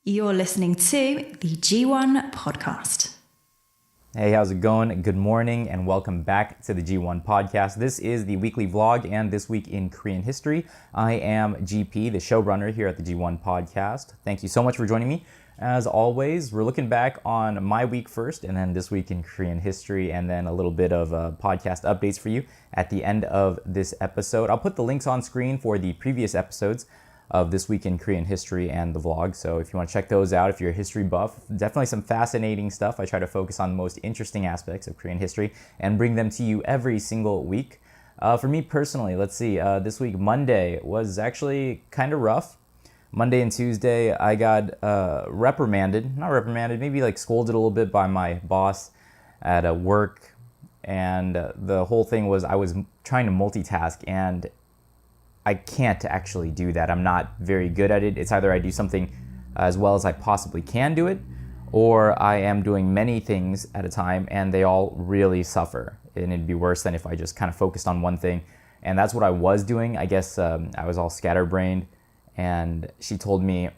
You're listening to the G1 podcast. Hey, how's it going? Good morning and welcome back to the G1 podcast. This is the weekly vlog and this week in Korean history. I am GP, the showrunner here at the G1 podcast. Thank you so much for joining me. As always, we're looking back on my week first and then this week in Korean history and then a little bit of podcast updates for you at the end of this episode. I'll put the links on screen for the previous episodes of This Week in Korean History and the vlog. So if you want to check those out, if you're a history buff, definitely some fascinating stuff. I try to focus on the most interesting aspects of Korean history and bring them to you every single week. For me personally, let's see, this week, Monday was actually kind of rough. Monday and Tuesday, I got maybe like scolded a little bit by my boss at work. And the whole thing was I was trying to multitask and I can't actually do that. I'm not very good at it. It's either I do something as well as I possibly can do it, or I am doing many things at a time and they all really suffer. And it'd be worse than if I just kind of focused on one thing. And that's what I was doing. I guess I was all scatterbrained. And she told me,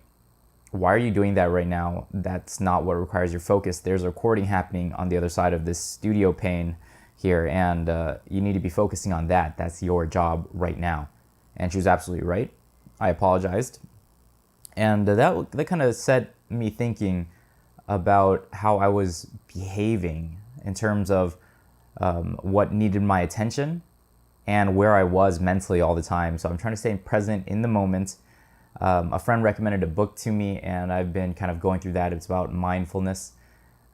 why are you doing that right now? That's not what requires your focus. There's a recording happening on the other side of this studio pane here, and you need to be focusing on that. That's your job right now. And she was absolutely right. I apologized. And that kind of set me thinking about how I was behaving in terms of what needed my attention and where I was mentally all the time. So I'm trying to stay present in the moment. A friend recommended a book to me, and I've been kind of going through that. It's about mindfulness.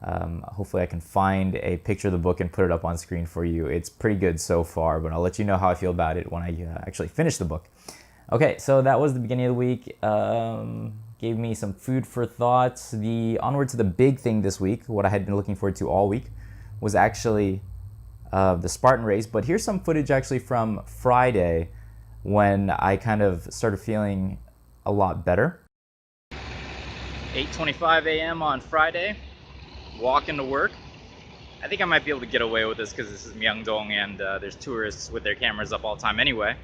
Hopefully I can find a picture of the book and put it up on screen for you. It's pretty good so far, but I'll let you know how I feel about it when I actually finish the book. Okay, so that was the beginning of the week. Gave me some food for thought. The onward to the big thing this week, what I had been looking forward to all week, was actually the Spartan Race. But here's some footage actually from Friday when I kind of started feeling a lot better. 8:25 a.m. on Friday. Walking to work. I think I might be able to get away with this because this is Myeongdong and there's tourists with their cameras up all the time anyway.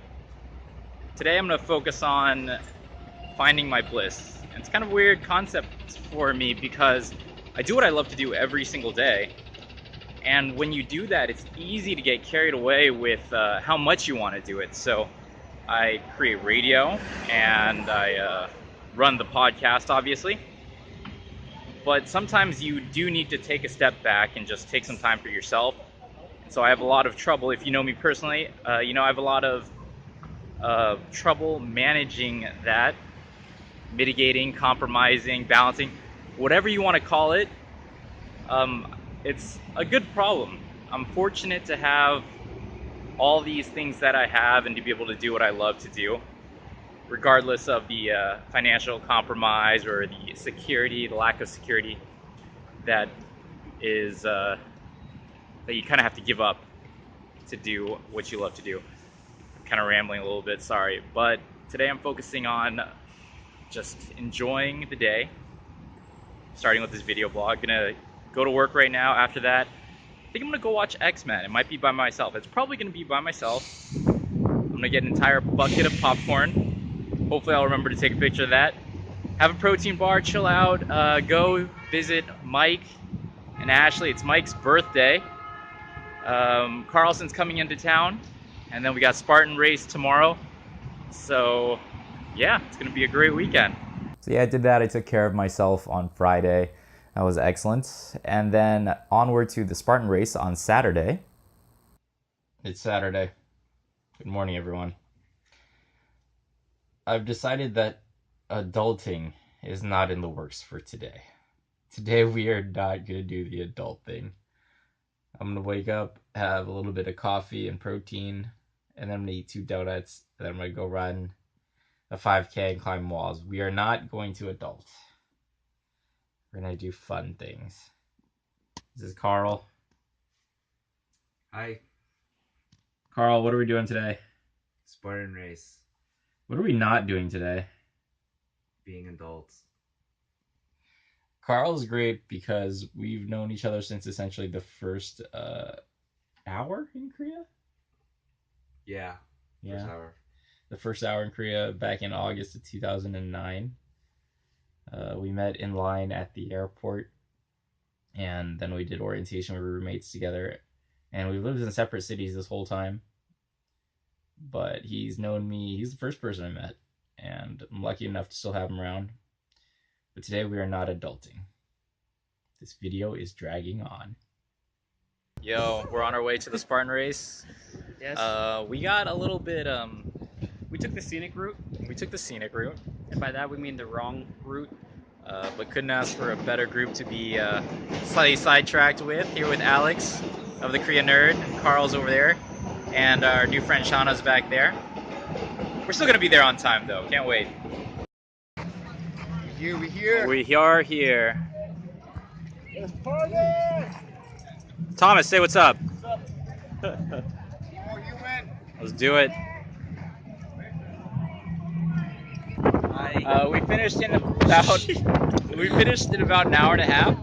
Today I'm going to focus on finding my bliss. And it's kind of a weird concept for me because I do what I love to do every single day. And when you do that, it's easy to get carried away with how much you want to do it. So I create radio and I run the podcast, obviously. But sometimes you do need to take a step back and just take some time for yourself. So I have a lot of trouble, if you know me personally, I have a lot of trouble managing that, mitigating, compromising, balancing, whatever you want to call it. It's a good problem. I'm fortunate to have all these things that I have and to be able to do what I love to do, regardless of the financial compromise or the security, the lack of security that is that you kind of have to give up to do what you love to do. I'm kind of rambling a little bit, sorry. But today I'm focusing on just enjoying the day, starting with this video blog. Gonna go to work right now. After that, I think I'm gonna go watch X-Men. It might be by myself. It's probably gonna be by myself. I'm gonna get an entire bucket of popcorn. Hopefully I'll remember to take a picture of that. Have a protein bar, chill out, go visit Mike and Ashley. It's Mike's birthday. Carlson's coming into town. And then we got Spartan Race tomorrow. So yeah, it's gonna be a great weekend. So yeah, I did that. I took care of myself on Friday. That was excellent. And then onward to the Spartan Race on Saturday. It's Saturday. Good morning, everyone. I've decided that adulting is not in the works for today. Today we are not going to do the adult thing. I'm going to wake up, have a little bit of coffee and protein, and then I'm going to eat 2 donuts, and then I'm going to go run a 5K and climb walls. We are not going to adult. We're going to do fun things. This is Carl. Hi. Carl, what are we doing today? Spartan Race. What are we not doing today? Being adults. Carl's great because we've known each other since essentially the first hour in Korea? Yeah. First hour. The first hour in Korea back in August of 2009. We met in line at the airport, and then we did orientation. We were roommates together, and we lived in separate cities this whole time. But he's known me, he's the first person I met, and I'm lucky enough to still have him around. But today we are not adulting. This video is dragging on. Yo, we're on our way to the Spartan Race. Yes. We got a little bit, We took the scenic route, we took the scenic route, and by that we mean the wrong route. but couldn't ask for a better group to be slightly sidetracked with. Here with Alex of the Korea Nerd, and Carl's over there, and our new friend Shauna's back there. We're still gonna be there on time though, can't wait. We here. We are here. Let's party! Thomas, say what's up. Oh, you win. Let's do it. We finished in about an hour and a half.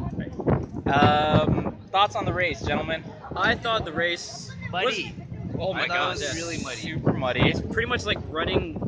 Thoughts on the race, gentlemen? I thought the race Muddy. Oh my I thought god, it was yeah. really muddy. Super muddy. It's pretty much like running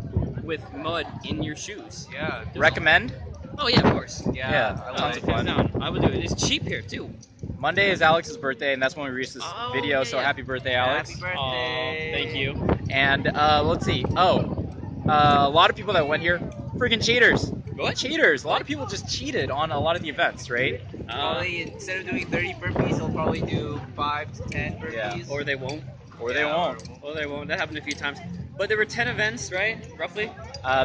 with mud in your shoes. Yeah. Recommend? Oh yeah, of course. Yeah, I tons like of fun. I would do it. It's cheap here too. Monday is Alex's birthday, and that's when we released this Oh, video. yeah, So yeah. happy birthday, Alex! Happy birthday. Aw, thank you. And let's see. Oh, a lot of people that went here, freaking cheaters. What? Cheaters. A lot of people just cheated on a lot of the events, right? Probably instead of doing 30 burpees, he'll probably do 5 to 10 burpees. Yeah. Or they won't. Or they won't. Or they won't. That happened a few times. But there were 10 events, right? Roughly.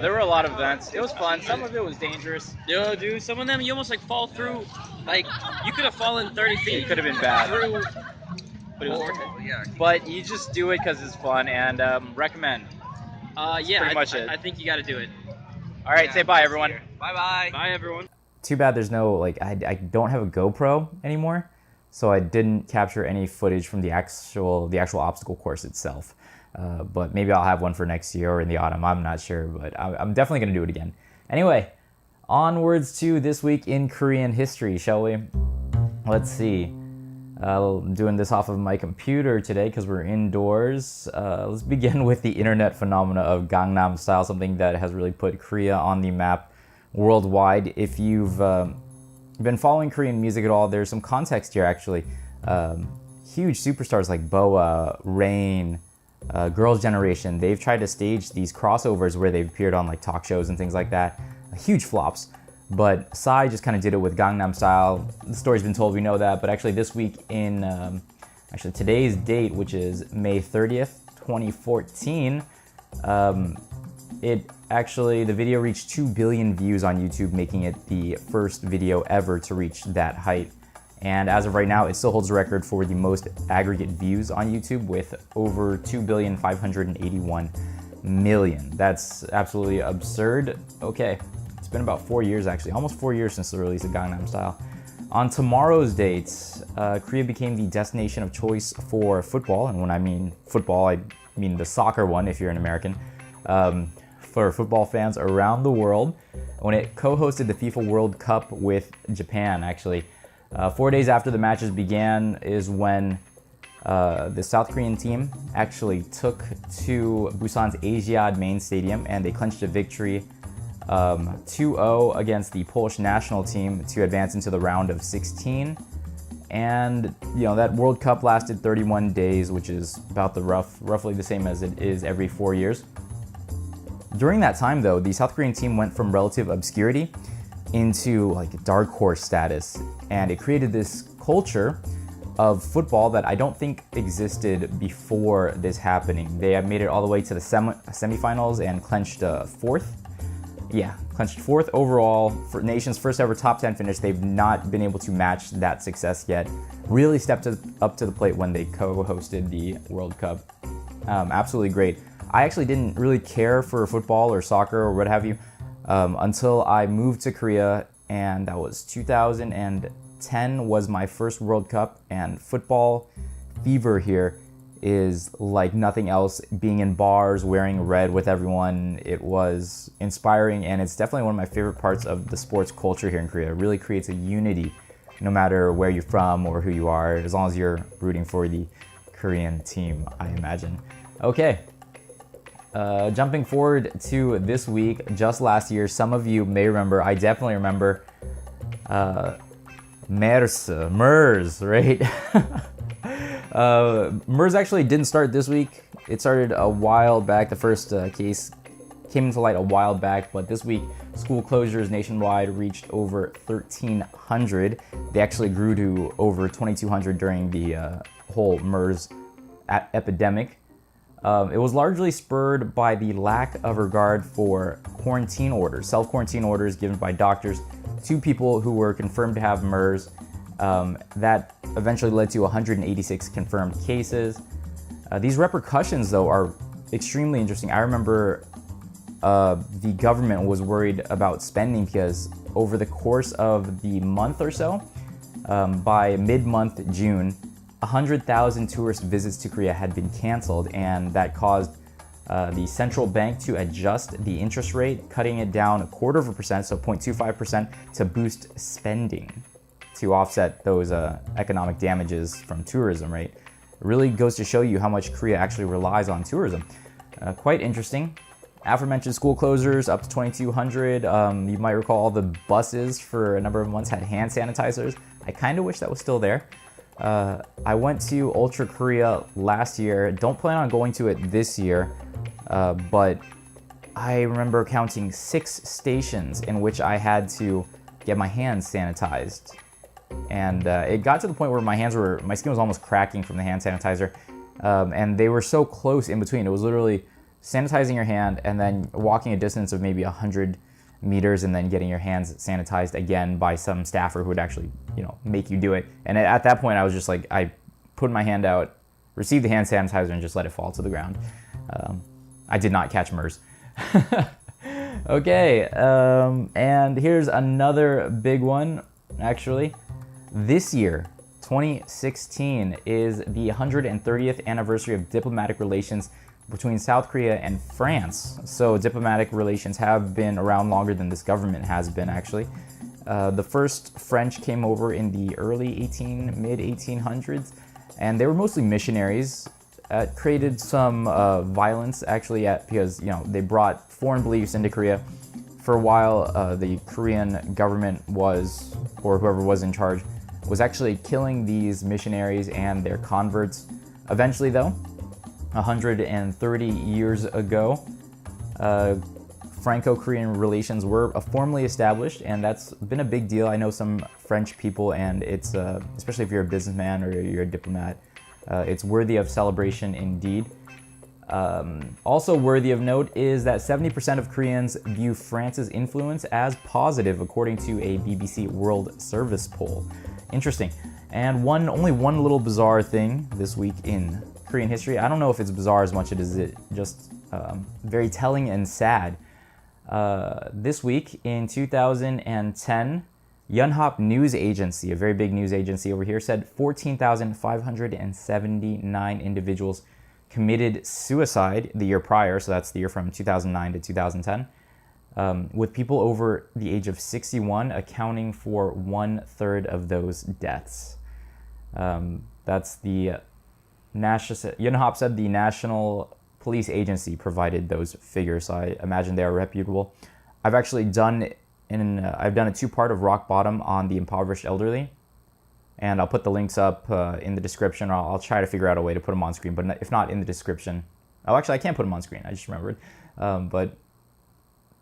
There were a lot of events. It was fun. Some of it was dangerous. Yo, dude, some of them you almost like fall through. Like you could have fallen 30 feet. It could have been bad. Through, but it was worth it. Oh, yeah. But you just do it because it's fun, and recommend. Yeah, pretty much it. I think you got to do it. All right, Yeah, say bye, this everyone. year. Bye-bye. Bye, everyone. Too bad there's no, like, I don't have a GoPro anymore, so I didn't capture any footage from the actual obstacle course itself. But maybe I'll have one for next year or in the autumn. I'm not sure, but I'm definitely going to do it again. Anyway, onwards to this week in Korean history, shall we? Let's see. Doing this off of my computer today because we're indoors. Let's begin with the internet phenomena of Gangnam Style, something that has really put Korea on the map worldwide. If you've been following Korean music at all, there's some context here actually. Huge superstars like BoA, Rain, Girls' Generation, they've tried to stage these crossovers where they've appeared on like talk shows and things like that. Huge flops. But Psy just kind of did it with Gangnam Style. The story's been told, we know that. But actually this week in, actually today's date, which is May 30th, 2014, the video reached 2 billion views on YouTube, making it the first video ever to reach that height. And as of right now, it still holds the record for the most aggregate views on YouTube with over 2,581,000,000. That's absolutely absurd. Okay, it's been about 4 years actually, almost 4 years since the release of Gangnam Style. On tomorrow's date, Korea became the destination of choice for football. And when I mean football, I mean the soccer one if you're an American. For football fans around the world, when it co-hosted the FIFA World Cup with Japan, actually. 4 days after the matches began is when the South Korean team actually took to Busan's Asiad main stadium and they clinched a victory 2-0 against the Polish national team to advance into the round of 16. And you know that World Cup lasted 31 days, which is about the roughly the same as it is every 4 years. During that time, though, the South Korean team went from relative obscurity into like dark horse status, and it created this culture of football that I don't think existed before this happening. They have made it all the way to the semifinals and clinched fourth. Yeah, clinched fourth overall for nation's first ever top 10 finish. They've not been able to match that success yet. Really stepped up to the plate when they co-hosted the World Cup. Absolutely great. I actually didn't really care for football or soccer or what have you until I moved to Korea, and that was 2010 was my first World Cup, and football fever here is like nothing else. Being in bars, wearing red with everyone, it was inspiring, and it's definitely one of my favorite parts of the sports culture here in Korea. It really creates a unity no matter where you're from or who you are, as long as you're rooting for the Korean team, I imagine. Okay. Jumping forward to this week, just last year, some of you may remember, I definitely remember, MERS, right? MERS actually didn't start this week. It started a while back. The first case came into light a while back, but this week, school closures nationwide reached over 1,300. They actually grew to over 2,200 during the whole MERS epidemic. It was largely spurred by the lack of regard for quarantine orders, self-quarantine orders given by doctors to people who were confirmed to have MERS. That eventually led to 186 confirmed cases. These repercussions, though, are extremely interesting. I remember the government was worried about spending because over the course of the month or so, by mid-month June, 100,000 tourist visits to Korea had been canceled, and that caused the central bank to adjust the interest rate, cutting it down 0.25%, so 0.25%, to boost spending to offset those economic damages from tourism, right? It really goes to show you how much Korea actually relies on tourism. Quite interesting. Aforementioned school closures up to 2,200. You might recall all the buses for a number of months had hand sanitizers. I kind of wish that was still there. I went to Ultra Korea last year. Don't plan on going to it this year, but I remember counting 6 stations in which I had to get my hands sanitized. And it got to the point where my skin was almost cracking from the hand sanitizer. And they were so close in between. It was literally sanitizing your hand and then walking a distance of maybe 100 meters and then getting your hands sanitized again by some staffer who would actually, make you do it. And at that point, I was just like, I put my hand out, received the hand sanitizer, and just let it fall to the ground. I did not catch MERS. Okay, and here's another big one, actually. This year, 2016, is the 130th anniversary of diplomatic relations between South Korea and France. So diplomatic relations have been around longer than this government has been, actually. The first French came over in the mid 1800s, and they were mostly missionaries. It created some violence, actually, because they brought foreign beliefs into Korea. For a while, the Korean government or whoever was in charge, was actually killing these missionaries and their converts. Eventually, though, 130 years ago, Franco-Korean relations were formally established, and that's been a big deal. I know some French people, and it's, especially if you're a businessman or you're a diplomat, it's worthy of celebration indeed. Also worthy of note is that 70% of Koreans view France's influence as positive, according to a BBC World Service poll. Interesting. And only one little bizarre thing this week in Korean history. I don't know if it's bizarre as much as it just very telling and sad. This week in 2010, Yonhap News Agency, a very big news agency over here, said 14,579 individuals committed suicide the year prior, so that's the year from 2009 to 2010, with people over the age of 61 accounting for 1/3 of those deaths. That's the Yonhap said the National Police Agency provided those figures, so I imagine they are reputable. I've actually done a two-part of Rock Bottom on the impoverished elderly, and I'll put the links up in the description. I'll try to figure out a way to put them on screen, but if not in the description. Oh, actually, I can't put them on screen. I just remembered. But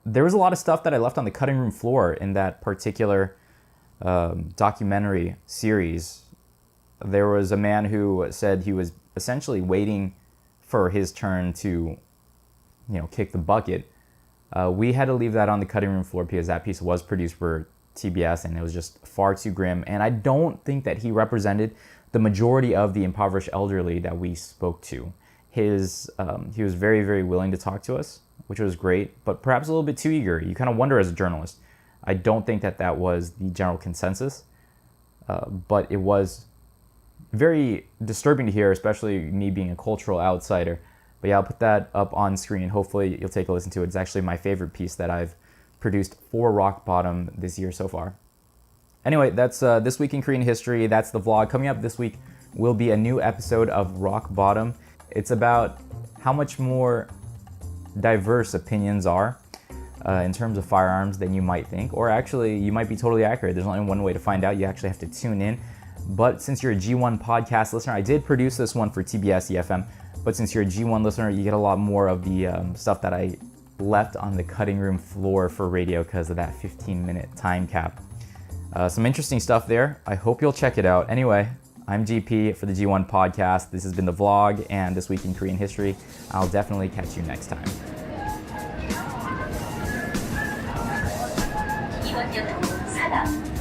there was a lot of stuff that I left on the cutting room floor in that particular documentary series. There was a man who said he was essentially waiting for his turn to, kick the bucket. We had to leave that on the cutting room floor because that piece was produced for TBS and it was just far too grim. And I don't think that he represented the majority of the impoverished elderly that we spoke to. He was very, very willing to talk to us, which was great, but perhaps a little bit too eager. You kind of wonder as a journalist. I don't think that was the general consensus, but it was very disturbing to hear, especially me being a cultural outsider. But yeah, I'll put that up on screen. Hopefully you'll take a listen to it. It's actually my favorite piece that I've produced for Rock Bottom this year so far. Anyway, that's This Week in Korean History. That's the vlog. Coming up this week will be a new episode of Rock Bottom. It's about how much more diverse opinions are in terms of firearms than you might think, or actually you might be totally accurate. There's only one way to find out. You actually have to tune in. But since you're a G1 podcast listener, I did produce this one for TBS EFM, but since you're a G1 listener, you get a lot more of the stuff that I left on the cutting room floor for radio because of that 15-minute time cap. Some interesting stuff there. I hope you'll check it out. Anyway, I'm GP for the G1 podcast. This has been the vlog and This Week in Korean History. I'll definitely catch you next time. 이번 역은 4번